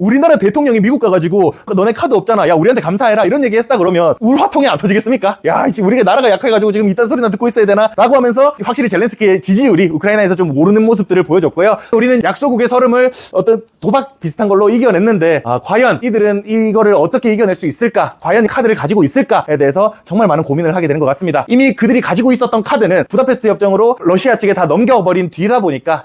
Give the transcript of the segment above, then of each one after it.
우리나라 대통령이 미국 가가지고 너네 카드 없잖아, 야 우리한테 감사해라 이런 얘기 했다 그러면 울화통이 안 터지겠습니까? 야 우리가 나라가 약해가지고 지금 이딴 소리나 듣고 있어야 되나? 라고 하면서 확실히 젤렌스키의 지지율이 우크라이나에서 좀 오르는 모습들을 보여줬고요. 우리는 약소국의 서름을 어떤 도박 비슷한 걸로 이겨냈는데 과연 이들은 이거를 어떻게 이겨낼 수 있을까? 과연 이 카드를 가지고 있을까에 대해서 정말 많은 고민을 하게 되는 것 같습니다. 이미 그들이 가지고 있었던 카드는 부다페스트 협정으로 러시아 측에 다 넘겨버린 뒤다 보니까.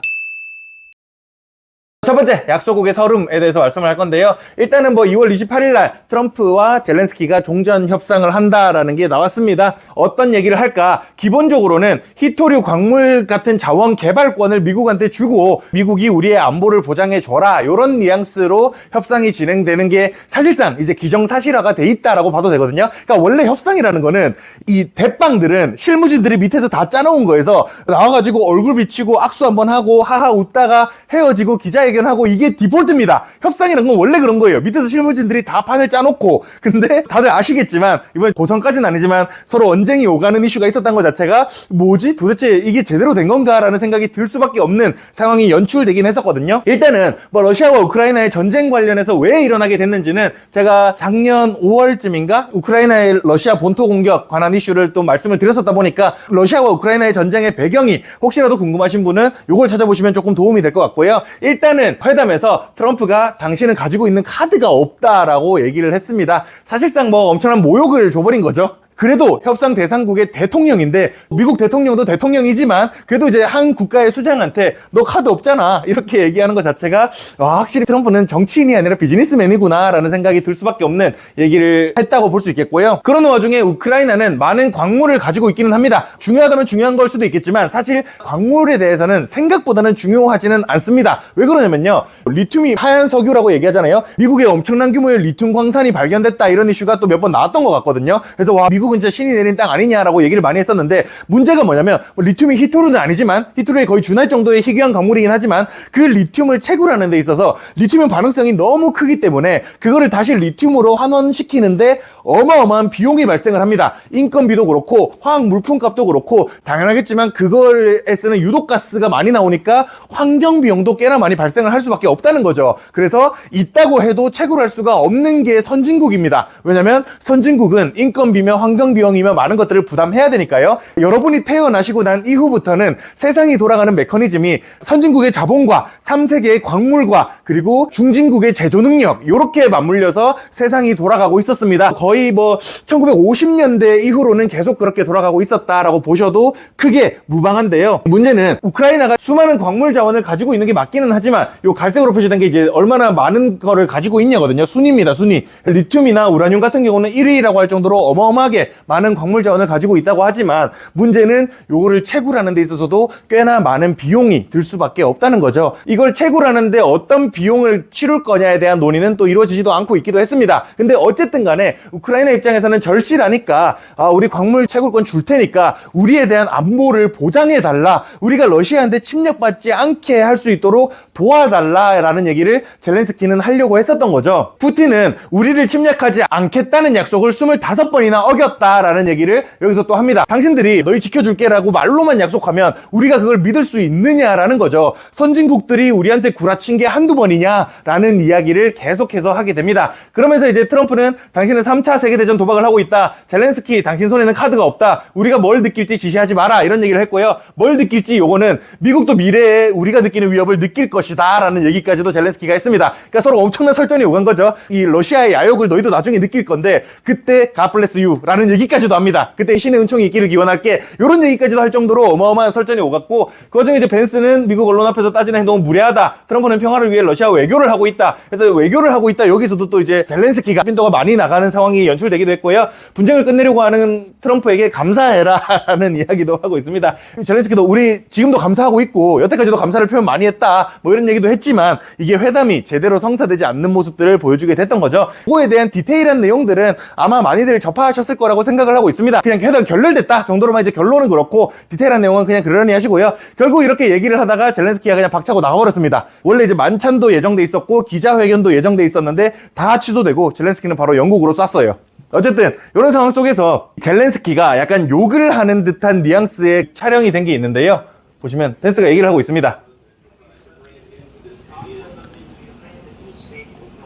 첫 번째, 약소국의 서름에 대해서 말씀을 할 건데요. 일단은 2월 28일 날 트럼프와 젤렌스키가 종전 협상을 한다라는 게 나왔습니다. 어떤 얘기를 할까? 기본적으로는 히토류 광물 같은 자원 개발권을 미국한테 주고 미국이 우리의 안보를 보장해 줘라. 이런 뉘앙스로 협상이 진행되는 게 사실상 이제 기정사실화가 돼 있다라고 봐도 되거든요. 그러니까 원래 협상이라는 거는 이 대빵들은 실무진들이 밑에서 다 짜놓은 거에서 나와가지고 얼굴 비치고 악수 한번 하고 하하 웃다가 헤어지고 기자회견하고 이게 디폴트입니다. 협상이라는 건 원래 그런 거예요. 밑에서 실무진들이 다 판을 짜놓고. 근데 다들 아시겠지만 이번에 고선까지는 아니지만 서로 언쟁이 오가는 이슈가 있었던 것 자체가 뭐지? 도대체 이게 제대로 된 건가? 라는 생각이 들 수밖에 없는 상황이 연출되긴 했었거든요. 일단은 러시아와 우크라이나의 전쟁 관련해서 왜 일어나게 됐는지는 제가 작년 5월쯤인가 우크라이나의 러시아 본토 공격 관한 이슈를 또 말씀을 드렸었다 보니까 러시아와 우크라이나의 전쟁의 배경이 혹시라도 궁금하신 분은 이걸 찾아보시면 조금 도움이 될 것 같고요. 일단은 회담에서 트럼프가 당신은 가지고 있는 카드가 없다라고 얘기를 했습니다. 사실상 엄청난 모욕을 줘버린 거죠. 그래도 협상 대상국의 대통령인데 미국 대통령도 대통령이지만 그래도 이제 한 국가의 수장한테 너 카드 없잖아 이렇게 얘기하는 것 자체가 확실히 트럼프는 정치인이 아니라 비즈니스맨이구나 라는 생각이 들 수밖에 없는 얘기를 했다고 볼 수 있겠고요. 그런 와중에 우크라이나는 많은 광물을 가지고 있기는 합니다. 중요하다면 중요한 걸 수도 있겠지만 사실 광물에 대해서는 생각보다는 중요하지는 않습니다. 왜 그러냐면요, 리튬이 하얀 석유라고 얘기하잖아요. 미국에 엄청난 규모의 리튬 광산이 발견됐다 이런 이슈가 또 몇 번 나왔던 것 같거든요. 그래서 미국은 진짜 신이 내린 땅 아니냐라고 얘기를 많이 했었는데, 문제가 뭐냐면 리튬이 히토류는 아니지만 히토류에 거의 준할 정도의 희귀한 광물이긴 하지만 그 리튬을 채굴하는 데 있어서 리튬의 반응성이 너무 크기 때문에 그거를 다시 리튬으로 환원시키는데 어마어마한 비용이 발생을 합니다. 인건비도 그렇고 화학 물품값도 그렇고 당연하겠지만 그거에 쓰는 유독가스가 많이 나오니까 환경 비용도 꽤나 많이 발생을 할 수밖에 없다는 거죠. 그래서 있다고 해도 채굴할 수가 없는 게 선진국입니다. 왜냐면 선진국은 인건비며 환경비용이며 많은 것들을 부담해야 되니까요. 여러분이 태어나시고 난 이후부터는 세상이 돌아가는 메커니즘이 선진국의 자본과 3세계의 광물과 그리고 중진국의 제조 능력 이렇게 맞물려서 세상이 돌아가고 있었습니다. 거의 1950년대 이후로는 계속 그렇게 돌아가고 있었다라고 보셔도 크게 무방한데요. 문제는 우크라이나가 수많은 광물 자원을 가지고 있는 게 맞기는 하지만 요 갈색으로 표시된 게 이제 얼마나 많은 거를 가지고 있냐거든요. 순위입니다. 순위. 리튬이나 우라늄 같은 경우는 1위라고 할 정도로 어마어마하게 많은 광물 자원을 가지고 있다고 하지만 문제는 요거를 채굴하는 데 있어서도 꽤나 많은 비용이 들 수밖에 없다는 거죠. 이걸 채굴하는데 어떤 비용을 치룰 거냐에 대한 논의는 또 이루어지지도 않고 있기도 했습니다. 근데 어쨌든 간에 우크라이나 입장에서는 절실하니까 우리 광물 채굴권 줄 테니까 우리에 대한 안보를 보장해달라, 우리가 러시아한테 침략받지 않게 할 수 있도록 도와달라라는 얘기를 젤렌스키는 하려고 했었던 거죠. 푸틴은 우리를 침략하지 않겠다는 약속을 25번이나 어겼다라는 얘기를 여기서 또 합니다. 당신들이 너희 지켜줄게라고 말로만 약속하면 우리가 그걸 믿을 수 있느냐라는 거죠. 선진국들이 우리한테 구라친 게 한두 번이냐라는 이야기를 계속해서 하게 됩니다. 그러면서 이제 트럼프는 당신은 3차 세계대전 도박을 하고 있다, 젤렌스키 당신 손에는 카드가 없다, 우리가 뭘 느낄지 지시하지 마라 이런 얘기를 했고요. 뭘 느낄지 요거는 미국도 미래에 우리가 느끼는 위협을 느낄 것이다 라는 얘기까지도 젤렌스키가 했습니다. 그러니까 서로 엄청난 설전이 오간 거죠. 이 러시아의 야욕을 너희도 나중에 느낄 건데 그때 God bless you 라는 얘기까지도 합니다. 그때 신의 은총이 있기를 기원할게 이런 얘기까지도 할 정도로 어마어마한 설전이 오갔고, 그 와중에 이제 벤스는 미국 언론 앞에서 따지는 행동은 무례하다, 트럼프는 평화를 위해 러시아 외교를 하고 있다, 그래서 외교를 하고 있다. 여기서도 또 이제 젤렌스키가 빈도가 많이 나가는 상황이 연출되기도 했고요. 분쟁을 끝내려고 하는 트럼프에게 감사해라 라는 이야기도 하고 있습니다. 젤렌스키도 우리 지금도 감사하고 있고 여태까지도 감사를 표현 많이 했다 이런 얘기도 했지만 이게 회담이 제대로 성사되지 않는 모습들을 보여주게 됐던 거죠. 그거에 대한 디테일한 내용들은 아마 많이들 접하셨을 거라고 생각을 하고 있습니다. 그냥 회담 결렬됐다 정도로만 이제 결론은 그렇고 디테일한 내용은 그냥 그러려니 하시고요. 결국 이렇게 얘기를 하다가 젤렌스키가 그냥 박차고 나가버렸습니다. 원래 이제 만찬도 예정돼 있었고 기자회견도 예정돼 있었는데 다 취소되고 젤렌스키는 바로 영국으로 쐈어요. 어쨌든 이런 상황 속에서 젤렌스키가 약간 욕을 하는 듯한 뉘앙스의 촬영이 된 게 있는데요. 보시면 댄스가 얘기를 하고 있습니다.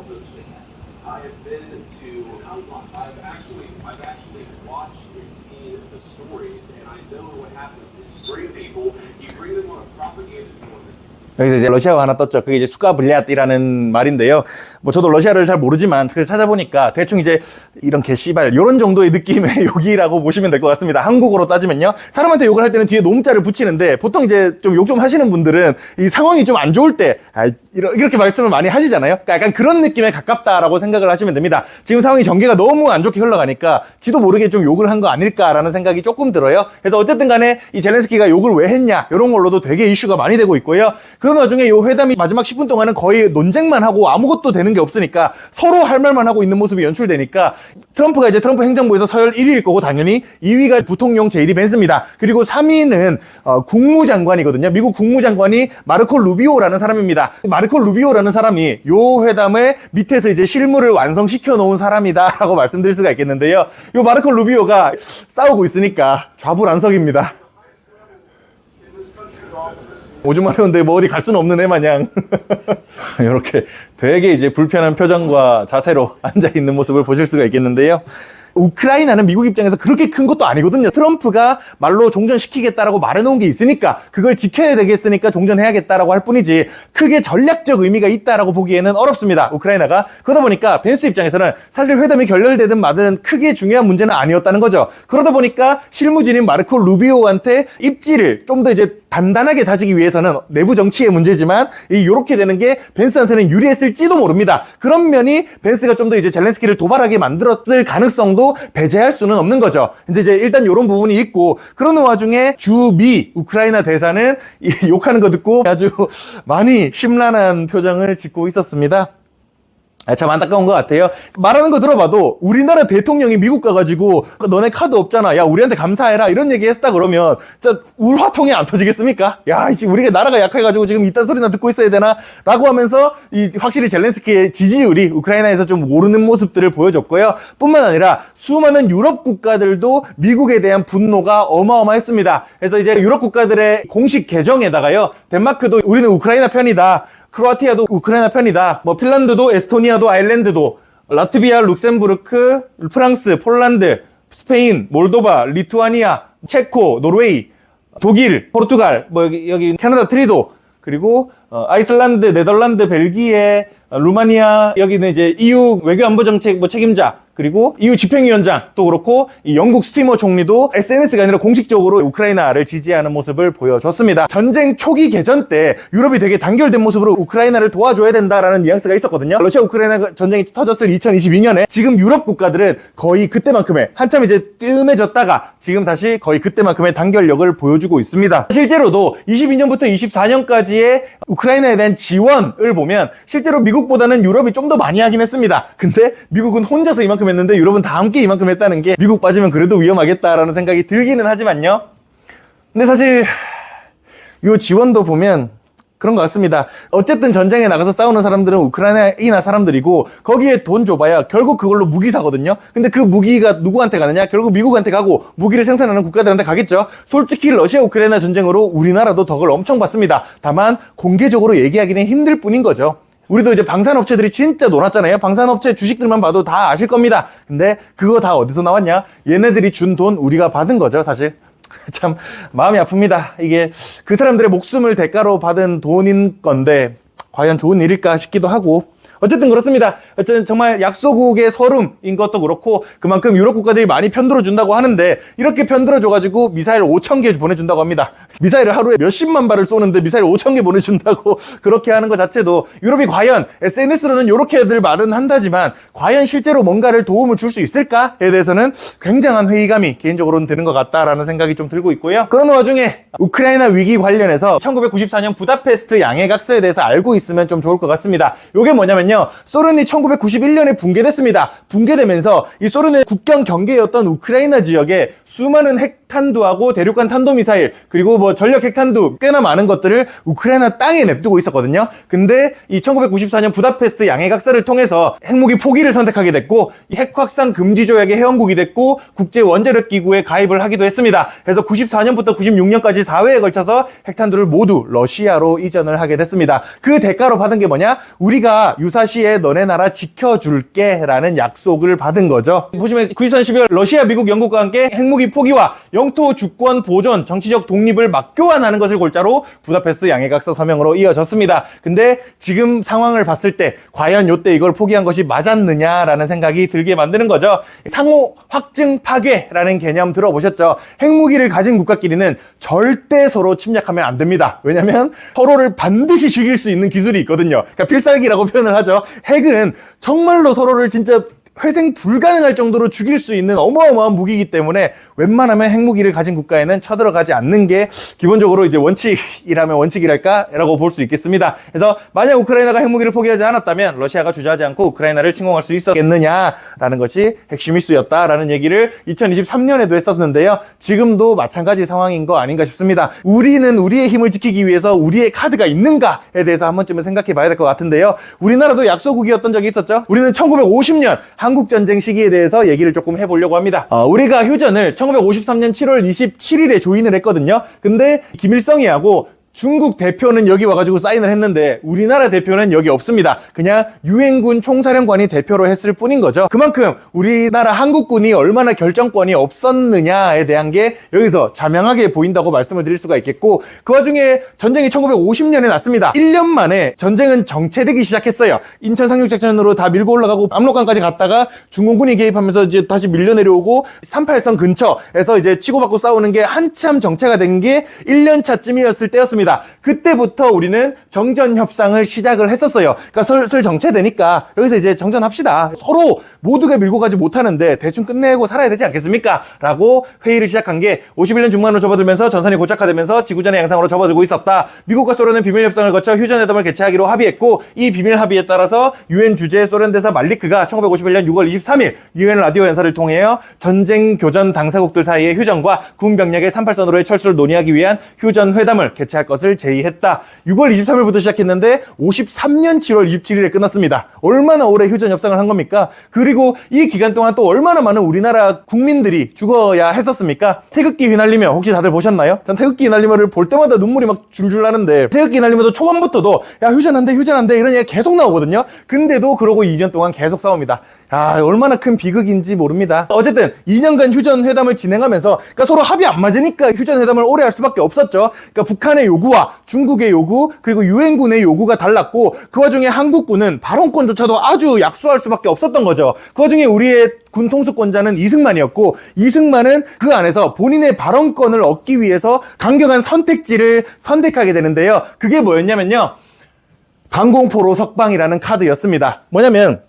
those things. I have been to I've actually watched and seen the stories, and I know what happens is you bring people, you bring them on a propaganda tournament. 여기서 이제 러시아가 하나 떴죠. 그게 이제 수가블리앗이라는 말인데요. 뭐 저도 러시아를 잘 모르지만 그걸 찾아보니까 대충 이제 이런 개씨발 요런 정도의 느낌의 욕이라고 보시면 될 것 같습니다. 한국어로 따지면요. 사람한테 욕을 할 때는 뒤에 노음자를 붙이는데 보통 이제 좀 욕 좀 하시는 분들은 이 상황이 좀 안 좋을 때 이렇게 말씀을 많이 하시잖아요. 그러니까 약간 그런 느낌에 가깝다라고 생각을 하시면 됩니다. 지금 상황이 전개가 너무 안 좋게 흘러가니까 지도 모르게 좀 욕을 한 거 아닐까라는 생각이 조금 들어요. 그래서 어쨌든 간에 이 젤렌스키가 욕을 왜 했냐 이런 걸로도 되게 이슈가 많이 되고 있고요. 그런 와중에 이 회담이 마지막 10분 동안은 거의 논쟁만 하고 아무것도 되는 게 없으니까 서로 할 말만 하고 있는 모습이 연출되니까 트럼프가 이제 트럼프 행정부에서 서열 1위일 거고 당연히 2위가 부통령 제이디 벤스입니다. 그리고 3위는 국무장관이거든요. 미국 국무장관이 마르코 루비오라는 사람입니다. 마르코 루비오라는 사람이 요 회담의 밑에서 이제 실무를 완성시켜 놓은 사람이다라고 말씀드릴 수가 있겠는데요. 요 마르코 루비오가 싸우고 있으니까 좌불안석입니다. 오줌 마려운데 뭐 어디 갈 수는 없는 애 마냥 이렇게 되게 이제 불편한 표정과 자세로 앉아 있는 모습을 보실 수가 있겠는데요. 우크라이나는 미국 입장에서 그렇게 큰 것도 아니거든요. 트럼프가 말로 종전시키겠다라고 말해놓은 게 있으니까 그걸 지켜야 되겠으니까 종전해야겠다라고 할 뿐이지 크게 전략적 의미가 있다라고 보기에는 어렵습니다. 우크라이나가. 그러다 보니까 벤스 입장에서는 사실 회담이 결렬되든 마든 크게 중요한 문제는 아니었다는 거죠. 그러다 보니까 실무진인 마르코 루비오한테 입지를 좀 더 이제 단단하게 다지기 위해서는 내부 정치의 문제지만 이렇게 되는 게 벤스한테는 유리했을지도 모릅니다. 그런 면이 벤스가 좀 더 이제 젤렌스키를 도발하게 만들었을 가능성도 배제할 수는 없는 거죠. 이제 일단 이런 부분이 있고 그러는 와중에 주미 우크라이나 대사는 욕하는 거 듣고 아주 많이 심란한 표정을 짓고 있었습니다. 참 안타까운 것 같아요. 말하는 거 들어봐도 우리나라 대통령이 미국 가가지고 너네 카드 없잖아. 야 우리한테 감사해라. 이런 얘기 했다 그러면 진짜 울화통이 안 터지겠습니까? 야 우리가 나라가 약해가지고 지금 이딴 소리나 듣고 있어야 되나? 라고 하면서 확실히 젤렌스키의 지지율이 우크라이나에서 좀 오르는 모습들을 보여줬고요. 뿐만 아니라 수많은 유럽 국가들도 미국에 대한 분노가 어마어마했습니다. 그래서 이제 유럽 국가들의 공식 계정에다가요. 덴마크도 우리는 우크라이나 편이다. 크로아티아도 우크라이나 편이다. 뭐 핀란드도 에스토니아도 아일랜드도 라트비아, 룩셈부르크, 프랑스, 폴란드, 스페인, 몰도바, 리투아니아, 체코, 노르웨이, 독일, 포르투갈, 뭐 여기 캐나다 트리도 그리고 아이슬란드, 네덜란드, 벨기에, 루마니아 여기는 이제 EU 외교안보정책 뭐 책임자 그리고 EU 집행위원장 또 그렇고 이 영국 스티머 총리도 SNS가 아니라 공식적으로 우크라이나를 지지하는 모습을 보여줬습니다. 전쟁 초기 개전 때 유럽이 되게 단결된 모습으로 우크라이나를 도와줘야 된다라는 뉘앙스가 있었거든요. 러시아 우크라이나 전쟁이 터졌을 2022년에 지금 유럽 국가들은 거의 그때만큼의 한참 이제 뜸해졌다가 지금 다시 거의 그때만큼의 단결력을 보여주고 있습니다. 실제로도 22년부터 24년까지의 우크라이나에 대한 지원을 보면 실제로 미국보다는 유럽이 좀 더 많이 하긴 했습니다. 근데 미국은 혼자서 이만큼 했는데 유럽은 다 함께 이만큼 했다는 게 미국 빠지면 그래도 위험하겠다라는 생각이 들기는 하지만요. 근데 사실 이 지원도 보면 그런 것 같습니다. 어쨌든 전쟁에 나가서 싸우는 사람들은 우크라이나 사람들이고 거기에 돈 줘봐야 결국 그걸로 무기 사거든요. 근데 그 무기가 누구한테 가느냐? 결국 미국한테 가고 무기를 생산하는 국가들한테 가겠죠. 솔직히 러시아 우크라이나 전쟁으로 우리나라도 덕을 엄청 받습니다. 다만 공개적으로 얘기하기는 힘들 뿐인 거죠. 우리도 이제 방산업체들이 진짜 놀았잖아요. 방산업체 주식들만 봐도 다 아실 겁니다. 근데 그거 다 어디서 나왔냐? 얘네들이 준 돈 우리가 받은 거죠, 사실. 참 마음이 아픕니다. 이게 그 사람들의 목숨을 대가로 받은 돈인 건데 과연 좋은 일일까 싶기도 하고 어쨌든 그렇습니다. 어쨌든 정말 약소국의 서름인 것도 그렇고 그만큼 유럽 국가들이 많이 편들어준다고 하는데 이렇게 편들어줘가지고 미사일 5,000개 보내준다고 합니다. 미사일을 하루에 몇십만 발을 쏘는데 미사일 5,000개 보내준다고 그렇게 하는 것 자체도 유럽이 과연 SNS로는 이렇게들 말은 한다지만 과연 실제로 뭔가를 도움을 줄 수 있을까에 대해서는 굉장한 회의감이 개인적으로는 드는 것 같다라는 생각이 좀 들고 있고요. 그런 와중에 우크라이나 위기 관련해서 1994년 부다페스트 양해각서에 대해서 알고 있으면 좀 좋을 것 같습니다. 이게 뭐냐면 소련이 1991년에 붕괴됐습니다. 붕괴되면서 이 소련의 국경 경계였던 우크라이나 지역에 수많은 핵 핵탄두하고 대륙간 탄도미사일 그리고 뭐 전력 핵탄두 꽤나 많은 것들을 우크라이나 땅에 냅두고 있었거든요. 근데 이 1994년 부다페스트 양해각서를 통해서 핵무기 포기를 선택하게 됐고 핵 확산 금지 조약의 회원국이 됐고 국제 원자력 기구에 가입을 하기도 했습니다. 그래서 94년부터 96년까지 4회에 걸쳐서 핵탄두를 모두 러시아로 이전을 하게 됐습니다. 그 대가로 받은 게 뭐냐? 우리가 유사시에 너네 나라 지켜줄게 라는 약속을 받은 거죠. 보시면 94년 12월 러시아, 미국, 영국과 함께 핵무기 포기와 영토 주권 보존, 정치적 독립을 맞교환하는 것을 골자로 부다페스트 양해각서 서명으로 이어졌습니다. 근데 지금 상황을 봤을 때 과연 요때 이걸 포기한 것이 맞았느냐라는 생각이 들게 만드는 거죠. 상호 확증 파괴라는 개념 들어보셨죠? 핵무기를 가진 국가끼리는 절대 서로 침략하면 안 됩니다. 왜냐면 서로를 반드시 죽일 수 있는 기술이 있거든요. 그러니까 필살기라고 표현을 하죠. 핵은 정말로 서로를 진짜 회생 불가능할 정도로 죽일 수 있는 어마어마한 무기이기 때문에 웬만하면 핵무기를 가진 국가에는 쳐들어가지 않는 게 기본적으로 이제 원칙이라면 원칙이랄까라고 볼 수 있겠습니다. 그래서 만약 우크라이나가 핵무기를 포기하지 않았다면 러시아가 주저하지 않고 우크라이나를 침공할 수 있었겠느냐라는 것이 핵심 이슈였다라는 얘기를 2023년에도 했었는데요. 지금도 마찬가지 상황인 거 아닌가 싶습니다. 우리는 우리의 힘을 지키기 위해서 우리의 카드가 있는가에 대해서 한 번쯤은 생각해 봐야 될 것 같은데요. 우리나라도 약소국이었던 적이 있었죠. 우리는 1950년 한국전쟁 시기에 대해서 얘기를 조금 해보려고 합니다. 우리가 휴전을 1953년 7월 27일에 조인을 했거든요. 근데 김일성이하고 중국 대표는 여기 와가지고 사인을 했는데 우리나라 대표는 여기 없습니다. 그냥 유엔군 총사령관이 대표로 했을 뿐인 거죠. 그만큼 우리나라 한국군이 얼마나 결정권이 없었느냐에 대한 게 여기서 자명하게 보인다고 말씀을 드릴 수가 있겠고, 그 와중에 전쟁이 1950년에 났습니다. 1년 만에 전쟁은 정체되기 시작했어요. 인천 상륙작전으로 다 밀고 올라가고 압록강까지 갔다가 중공군이 개입하면서 이제 다시 밀려 내려오고 38선 근처에서 이제 치고받고 싸우는 게 한참 정체가 된 게 1년 차쯤이었을 때였습니다. 그때부터 우리는 정전 협상을 시작을 했었어요. 그러니까 슬슬 정체되니까 여기서 이제 정전합시다. 서로 모두가 밀고 가지 못하는데 대충 끝내고 살아야 되지 않겠습니까? 라고 회의를 시작한 게 51년 중반으로 접어들면서 전선이 고착화되면서 지구전의 양상으로 접어들고 있었다. 미국과 소련은 비밀 협상을 거쳐 휴전회담을 개최하기로 합의했고, 이 비밀 합의에 따라서 유엔 주재 소련 대사 말리크가 1951년 6월 23일 유엔 라디오 연설을 통해 전쟁 교전 당사국들 사이의 휴전과 군 병력의 38선으로의 철수를 논의하기 위한 휴전 회담을 개최할 것을 제의했다. 6월 23일부터 시작했는데 53년 7월 27일에 끝났습니다. 얼마나 오래 휴전 협상을 한 겁니까? 그리고 이 기간 동안 또 얼마나 많은 우리나라 국민들이 죽어야 했었습니까? 태극기 휘날리며 혹시 다들 보셨나요? 전 태극기 휘날리며를 볼 때마다 눈물이 막 줄줄 나는데, 태극기 휘날리며도 초반부터도 야 휴전한대 이런 얘기가 계속 나오거든요. 근데도 그러고 2년 동안 계속 싸웁니다. 얼마나 큰 비극인지 모릅니다. 어쨌든 2년간 휴전 회담을 진행하면서, 그러니까 서로 합의 안 맞으니까 휴전 회담을 오래 할 수밖에 없었죠. 그러니까 북한의 요구와 중국의 요구 그리고 유엔군의 요구가 달랐고, 그 와중에 한국군은 발언권조차도 아주 약소할 수밖에 없었던 거죠. 그 와중에 우리의 군 통수권자는 이승만이었고, 이승만은 그 안에서 본인의 발언권을 얻기 위해서 강경한 선택지를 선택하게 되는데요. 그게 뭐였냐면요, 방공포로 석방이라는 카드였습니다. 뭐냐면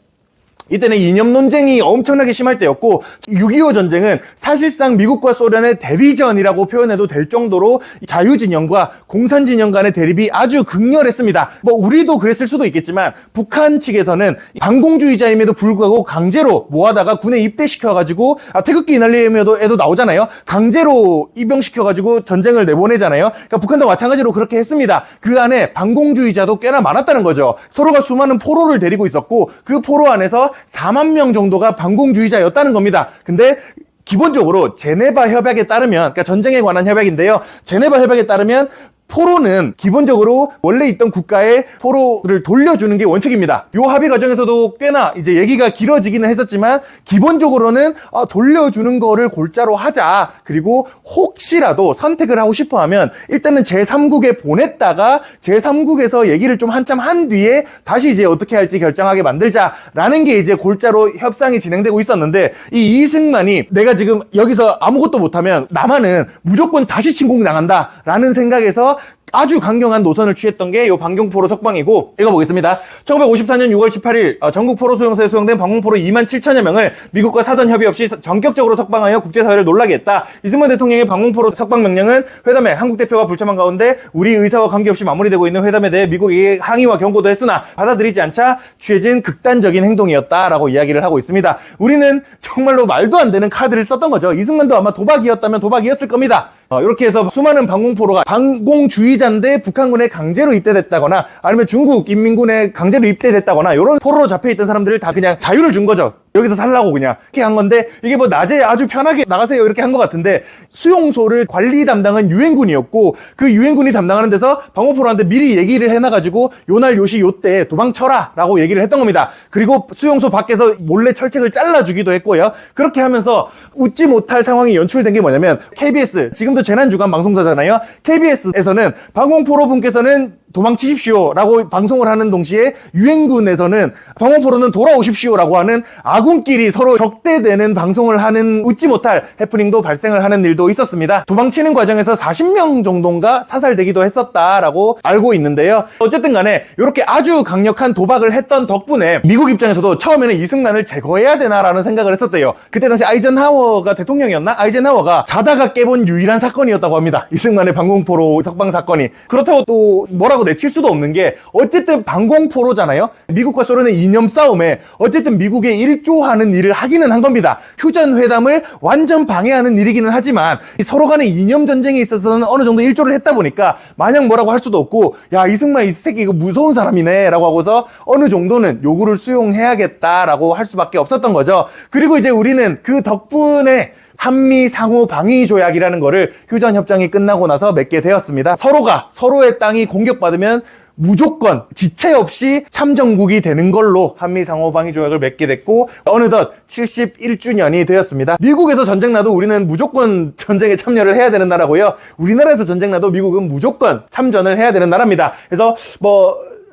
이때는 이념 논쟁이 엄청나게 심할 때였고, 6.25 전쟁은 사실상 미국과 소련의 대리전이라고 표현해도 될 정도로 자유진영과 공산진영 간의 대립이 아주 극렬했습니다. 뭐 우리도 그랬을 수도 있겠지만 북한 측에서는 반공주의자임에도 불구하고 강제로 모아다가 군에 입대시켜가지고, 태극기 휘날리며에도 나오잖아요. 강제로 입영시켜가지고 전쟁을 내보내잖아요. 그러니까 북한도 마찬가지로 그렇게 했습니다. 그 안에 반공주의자도 꽤나 많았다는 거죠. 서로가 수많은 포로를 데리고 있었고, 그 포로 안에서 4만 명 정도가 반공주의자였다는 겁니다. 근데 기본적으로 제네바 협약에 따르면, 그러니까 전쟁에 관한 협약인데요, 제네바 협약에 따르면 포로는 기본적으로 원래 있던 국가에 포로를 돌려주는 게 원칙입니다. 요 합의 과정에서도 꽤나 이제 얘기가 길어지기는 했었지만, 기본적으로는 돌려주는 거를 골자로 하자. 그리고 혹시라도 선택을 하고 싶어 하면 일단은 제3국에 보냈다가 제3국에서 얘기를 좀 한참 한 뒤에 다시 이제 어떻게 할지 결정하게 만들자라는 게 이제 골자로 협상이 진행되고 있었는데, 이 이승만이 내가 지금 여기서 아무것도 못하면 남한은 무조건 다시 침공당한다 라는 생각에서 아주 강경한 노선을 취했던 게 요 방공포로 석방이고, 읽어보겠습니다. 1954년 6월 18일 전국 포로 수용소에 수용된 방공포로 27,000여 명을 미국과 사전 협의 없이 전격적으로 석방하여 국제사회를 놀라게 했다. 이승만 대통령의 방공포로 석방 명령은 회담에 한국 대표가 불참한 가운데 우리 의사와 관계없이 마무리되고 있는 회담에 대해 미국이 항의와 경고도 했으나 받아들이지 않자 취해진 극단적인 행동이었다라고 이야기를 하고 있습니다. 우리는 정말로 말도 안 되는 카드를 썼던 거죠. 이승만도 아마 도박이었다면 도박이었을 겁니다. 이렇게 해서 수많은 방공포로가 방공주의자인데 북한군에 강제로 입대됐다거나 아니면 중국 인민군에 강제로 입대됐다거나 이런 포로로 잡혀있던 사람들을 다 그냥 자유를 준 거죠. 여기서 살라고 그냥 이렇게 한 건데, 이게 뭐 낮에 아주 편하게 나가세요 이렇게 한 것 같은데, 수용소를 관리 담당은 유엔군이었고 그 유엔군이 담당하는 데서 방공포로한테 미리 얘기를 해놔가지고 요날 요시 요때 도망쳐라 라고 얘기를 했던 겁니다. 그리고 수용소 밖에서 몰래 철책을 잘라주기도 했고요. 그렇게 하면서 웃지 못할 상황이 연출된 게 뭐냐면, KBS, 지금도 재난주간 방송사잖아요. KBS에서는 방공포로 분께서는 도망치십시오 라고 방송을 하는 동시에 유엔군에서는 방공포로는 돌아오십시오 라고 하는 아군끼리 서로 적대되는 방송을 하는 웃지 못할 해프닝도 발생을 하는 일도 있었습니다. 도망치는 과정에서 40명 정도인가 사살되기도 했었다라고 알고 있는데요. 어쨌든 간에 이렇게 아주 강력한 도박을 했던 덕분에 미국 입장에서도 처음에는 이승만을 제거해야 되나라는 생각을 했었대요. 그때 당시 아이젠하워가 대통령이었나? 아이젠하워가 자다가 깨본 유일한 사건이었다고 합니다. 이승만의 방공포로 석방 사건이. 그렇다고 또 뭐라고 내칠 수도 없는 게, 어쨌든 방공포로잖아요. 미국과 소련의 이념 싸움에 어쨌든 미국의 일조하는 일을 하기는 한 겁니다. 휴전회담을 완전 방해하는 일이기는 하지만 서로 간의 이념 전쟁에 있어서는 어느 정도 일조를 했다 보니까 마냥 뭐라고 할 수도 없고, 야 이승만 이 새끼 이거 무서운 사람이네 라고 하고서 어느 정도는 요구를 수용해야겠다라고 할 수밖에 없었던 거죠. 그리고 이제 우리는 그 덕분에 한미 상호 방위 조약이라는 거를 휴전 협정이 끝나고 나서 맺게 되었습니다. 서로가 서로의 땅이 공격받으면 무조건 지체 없이 참전국이 되는 걸로 한미 상호 방위 조약을 맺게 됐고, 어느덧 71주년이 되었습니다. 미국에서 전쟁 나도 우리는 무조건 전쟁에 참여를 해야 되는 나라고요. 우리나라에서 전쟁 나도 미국은 무조건 참전을 해야 되는 나라입니다. 그래서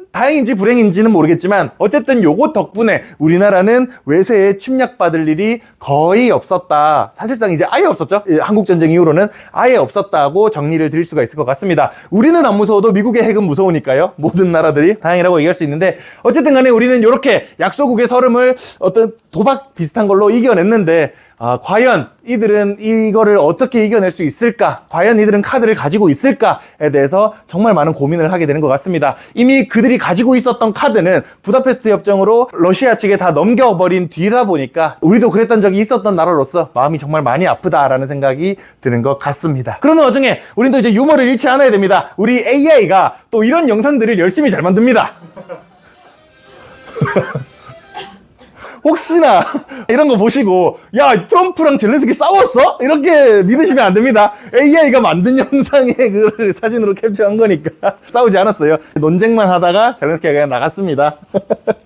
다행인지 불행인지는 모르겠지만 어쨌든 요것 덕분에 우리나라는 외세에 침략받을 일이 거의 없었다. 사실상 이제 아예 없었죠. 한국전쟁 이후로는 아예 없었다고 정리를 드릴 수가 있을 것 같습니다. 우리는 안 무서워도 미국의 핵은 무서우니까요. 모든 나라들이 다행이라고 얘기할 수 있는데, 어쨌든 간에 우리는 이렇게 약소국의 서름을 어떤 도박 비슷한 걸로 이겨냈는데, 과연 이들은 이거를 어떻게 이겨낼 수 있을까? 과연 이들은 카드를 가지고 있을까에 대해서 정말 많은 고민을 하게 되는 것 같습니다. 이미 그들이 가지고 있었던 카드는 부다페스트 협정으로 러시아 측에 다 넘겨버린 뒤라 보니까 우리도 그랬던 적이 있었던 나라로서 마음이 정말 많이 아프다라는 생각이 드는 것 같습니다. 그런 와중에 우린 또 이제 유머를 잃지 않아야 됩니다. 우리 AI가 또 이런 영상들을 열심히 잘 만듭니다. 혹시나 이런 거 보시고 야 트럼프랑 젤렌스키 싸웠어? 이렇게 믿으시면 안 됩니다. AI가 만든 영상에 그 사진으로 캡처한 거니까 싸우지 않았어요. 논쟁만 하다가 젤렌스키가 그냥 나갔습니다.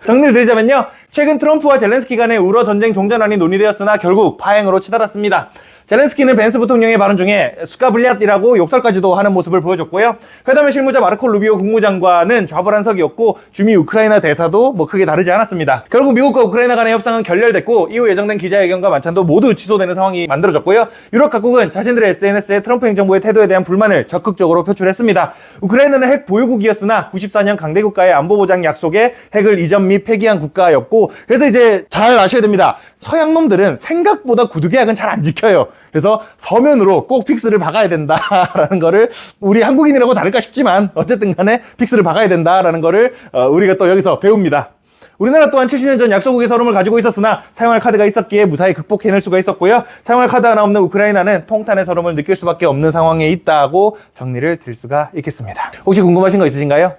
정리를 드리자면요, 최근 트럼프와 젤렌스키 간의 우러 전쟁 종전안이 논의되었으나 결국 파행으로 치달았습니다. 젤렌스키는 벤스 부통령의 발언 중에 수카블리앗이라고 욕설까지도 하는 모습을 보여줬고요. 회담의 실무자 마르코 루비오 국무장관은 좌불안석이었고 주미 우크라이나 대사도 크게 다르지 않았습니다. 결국 미국과 우크라이나 간의 협상은 결렬됐고 이후 예정된 기자회견과 만찬도 모두 취소되는 상황이 만들어졌고요. 유럽 각국은 자신들의 SNS에 트럼프 행정부의 태도에 대한 불만을 적극적으로 표출했습니다. 우크라이나는 핵 보유국이었으나 94년 강대국가의 안보보장 약속에 핵을 이전 및 폐기한 국가였고, 그래서 이제 잘 아셔야 됩니다. 서양 놈들은 생각보다 구두계약은 잘 안 지켜요. 그래서 서면으로 꼭 픽스를 박아야 된다라는 거를, 우리 한국인이라고 다를까 싶지만 어쨌든 간에 픽스를 박아야 된다라는 거를 우리가 또 여기서 배웁니다. 우리나라 또한 70년 전 약소국의 서름을 가지고 있었으나 사용할 카드가 있었기에 무사히 극복해낼 수가 있었고요. 사용할 카드 하나 없는 우크라이나는 통탄의 서름을 느낄 수밖에 없는 상황에 있다고 정리를 드릴 수가 있겠습니다. 혹시 궁금하신 거 있으신가요?